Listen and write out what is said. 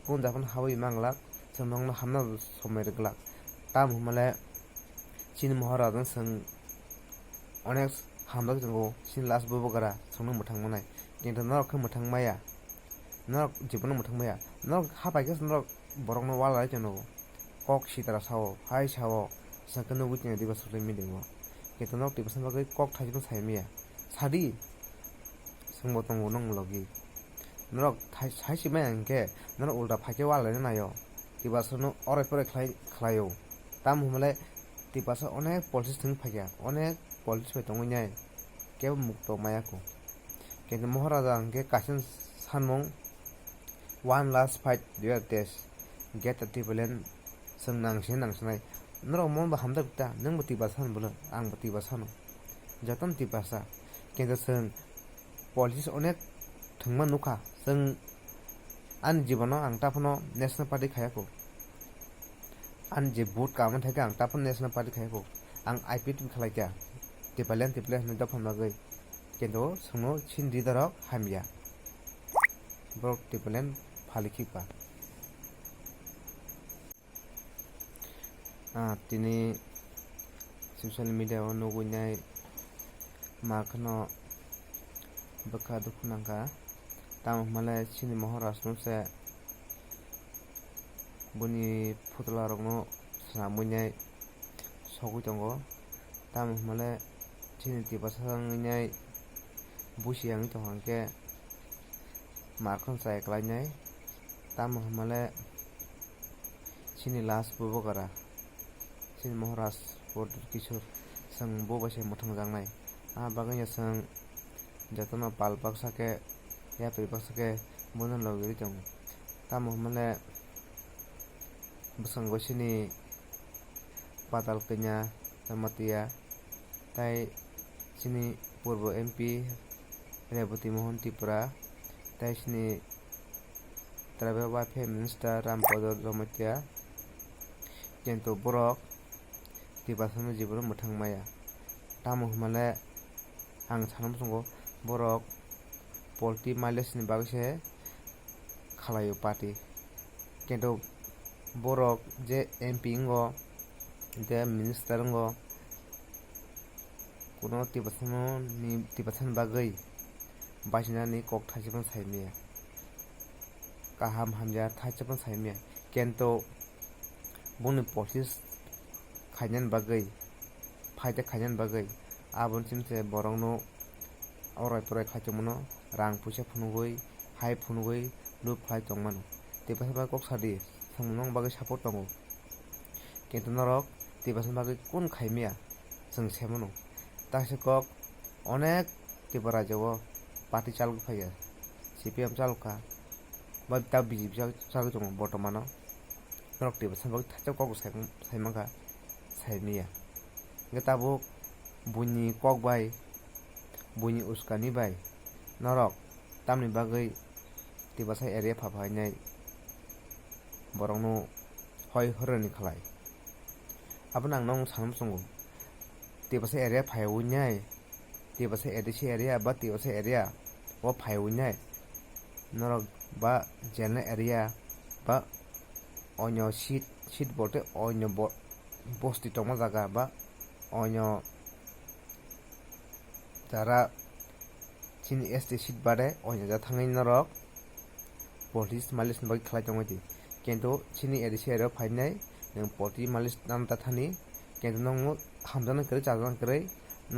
bun dapun hawi manglak song hamna somai reglak tam humale chini mohora don song onek hamdak jongo chini last bubogara song muthang manai kintu norok khe muthang maya norok jibon muthang maya norok hapai khe norok borok no wala jono kok sitara sao hai sao sangke nugu tinga diba social media mo kintu norok tiba bagui kok thaijibon saimaya sadi songbo tongo nong logi norok saisi maya hingke norok ulta phaike wala nayo tibaso no orai porai khlaio tam humale tibaso onek politics thing phaikya onek politics bai tongoi nai kebo mukto maya ko kintu moharaja hingke kaisa sanmung one last fight dear test get the tibelan song nangsinai norok mon ba hamda bita nang bati basan bolo ang bati basano jaton ti basa kintu song politics onek thungma nukha song an jibono ang tapono national party khayako an je vote kaman thake ang tapono national party khayako ang IPT khlaikya tibelan ni daphan bagui kintu songno chin leaderok hamya borok tibelan phalikhipa tini social media o nugunai makhno baka dukhunangka tam humale chini mohora snuse buni phutla rokno sanamunai sogui tongo tam humale chini tibasangai busi yang tongangke markhon sai klainai tam humale chini last bubogara chini mohoras bot kisur sang boba se muthang jangnai baganya sang jatono pal baksake ya pe baksake bonan logiri tong tam humale busango chini patal kenya tamatia tai chini purbo MP Rebati Mohan Tripura tai chini travel welfare minister Rampodo Romatia kintu borok tibasono jibono muthang maya tam humale ang sanam songo borok polti mileage ni bagse khalayo party kintu borok je MP ngo je minister ngo kuno tibasan bagui basinani kok thaijibon saimaya kaham hamja thaijibon saimaya kintu buni politics khainan bagui phaite khainan bagui abon chimse borokno orai porai khaitomono rang puisa phunugui hai phunugui loop khlai tongmano tibasa kok sadi samnong bagui support tongo kintu norok tibasa bagui kun khaimaya song semono taise kok onek tiba rajao party chaluk phaya CPM chalukha ba ta BJP chaluk tongo bortomano norok tibasa bagui thacha kok saimangkha saimaya ngetabo buni kok bai buni uskani bai norok tamni bagui tibasa area phapainai borokno hoi horoni khlai abon ang nong sanam songo tibasa area phaiwinai tibasa area ba tibasa area o phaiwinai norok ba jena area ba onyo seat bote onyo bosti tongma jaga ba onyo jara chini ST seat bade onyo ja thangai norok politics malis ni bagi khlai tongoi kintu chini area phainai nang politics malis nam ta thani kintu nong hamjana kare chajana kare